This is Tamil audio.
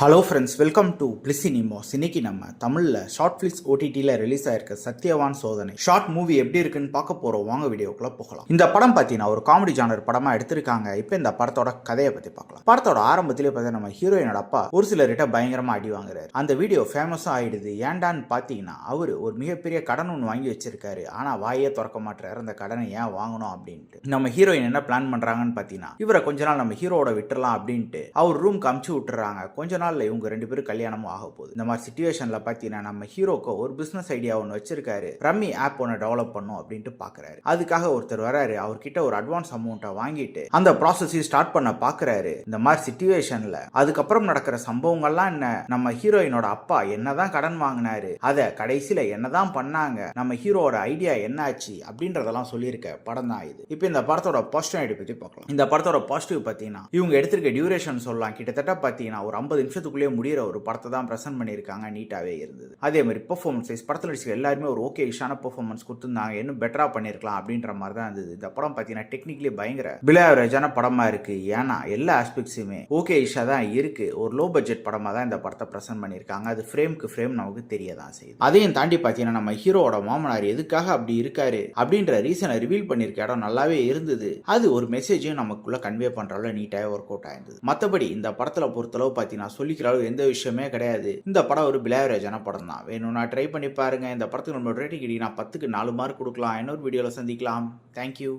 ஹலோ ஃப்ரெண்ட்ஸ், வெல்கம் டு பிளிசினிமோஸ். இன்னைக்கு நம்ம தமிழில் ஷார்ட் ஃபிளிக்ஸ் ஓடிடியில் ரிலீஸ் ஆயிருக்க சத்யவான் சோதனை ஷார்ட் மூவி எப்படி இருக்குன்னு பார்க்க போகிறோம். வாங்க வீடியோக்குள்ள போகலாம். இந்த படம் பார்த்தீங்கன்னா ஒரு காமெடி ஜானர் படமாக எடுத்திருக்காங்க. இப்போ இந்த படத்தோட கதையை பற்றி பார்க்கலாம். படத்தோட ஆரம்பத்திலே பார்த்தீங்கன்னா நம்ம ஹீரோயினோட அப்பா ஒரு சிலர்கிட்ட பயங்கரமாக அடி வாங்குறாரு. அந்த வீடியோ ஃபேமஸாக ஆயிடுது. ஏண்டான்னு பார்த்தீங்கன்னா அவர் ஒரு மிகப்பெரிய கடன் ஒன்று வாங்கி வச்சிருக்காரு. ஆனால் வாயே திறக்க மாட்டாரு அந்த கடனை ஏன் வாங்கணும் அப்படின்ட்டு. நம்ம ஹீரோயின் என்ன பிளான் பண்ணுறாங்கன்னு பார்த்தீங்கன்னா இவரை கொஞ்ச நாள் நம்ம ஹீரோட விட்டுறலாம் அப்படின்ட்டு அவர் ரூம்க்கு அமுச்சு விட்டுறாங்க. கொஞ்ச நாள் இவங்க ரெண்டு பேரும் கல்யாணமும் ஆக போகுது. இந்த மாதிரி சிச்சுவேஷன்ல பாத்தீங்கன்னா நம்ம ஹீரோக்கு ஒரு பிசினஸ் ஐடியா ஒன்று வச்சிருக்காரு. ரம்மி ஆப் ஒன்று டெவலப் பண்ணும் அப்படின்ட்டு பாக்குறாரு. அதுக்காக ஒருத்தர் வராரு. அவர்கிட்ட ஒரு அட்வான்ஸ் அமௌண்ட்டை வாங்கிட்டு அந்த ப்ராசஸையும் ஸ்டார்ட் பண்ண பாக்குறாரு. இந்த மாதிரி சிச்சுவேஷன்ல அதுக்கப்புறம் நடக்கிற சம்பவங்கள்லாம் என்ன, நம்ம ஹீரோயினோட அப்பா என்னதான் கடன் வாங்கினாரு, அதை கடைசியில என்னதான் பண்ணாங்க, நம்ம ஹீரோட ஐடியா என்னாச்சு அப்படின்றதெல்லாம் சொல்லியிருக்க படம் தான் இது. இப்போ இந்த படத்தோட பாசிட்டிவ் ஐடி பத்தி பார்க்கலாம். இந்த படத்தோட பாசிட்டிவ் பாத்தீங்கன்னா இவங்க எடுத்திருக்க டியூரேஷன் சொல்லலாம். கிட்டத்தட்ட பாத்தீங்கன்னா ஒரு 50 நிமிஷத்துக்குள்ளே முடிகிற ஒரு படத்தை தான் பிரசன்ட் பண்ணியிருக்காங்க. நீட்டாகவே இருந்தது. அதே மாதிரி பெர்ஃபார்மன்ஸ் படத்தில் நடிச்ச எல்லாருமே ஒரு ஓகேஷான பெர்ஃபார்மன்ஸ் கொடுத்துருந்தாங்க. இன்னும் பெட்டரா பண்ணியிருக்கலாம் அப்படின்ற மாதிரி தான் இருந்தது. இந்த படம் பார்த்தீங்கன்னா டெக்னிக்கலி பயங்கர பிலோ ஆவரேஜான படமா இருக்கு. ஏன்னா எல்லா ஆஸ்பெக்ட்ஸுமே ஓகேஷா தான் இருக்கு. ஒரு லோ பட்ஜெட் படமா தான் இந்த படத்தை பிரசன்ட் பண்ணியிருக்காங்க. அது ஃப்ரேம்க்கு ஃப்ரேம் நமக்கு தெரியதான் செய்யுது. அதையும் தாண்டி பார்த்தீங்கன்னா நம்ம ஹீரோட மாமனார் எதுக்காக அப்படி இருக்காரு அப்படின்ற ரீசனை ரிவீல் பண்ணியிருக்க இடம் நல்லாவே இருந்தது. அது ஒரு மெசேஜையும் நமக்குள்ள கன்வே பண்றதுல நீட்டாக ஒர்க் அவுட் ஆயிருந்தது. மற்றபடி இந்த படத்தில் பொறுத்தளவு பார்த்தீங்கன்னா சொல்லிக்கிற எந்த விஷயமே கிடையாது. இந்த படம் ஒரு பிலாவரேஜான படம் தான். வேணும்னா ட்ரை பண்ணி பாருங்க. இந்த படத்துக்கு நம்மளோட ரேட்டிங் நான் 10க்கு 4 மார்க் கொடுக்கலாம். இன்னொரு வீடியோல சந்திக்கலாம். தேங்க்யூ.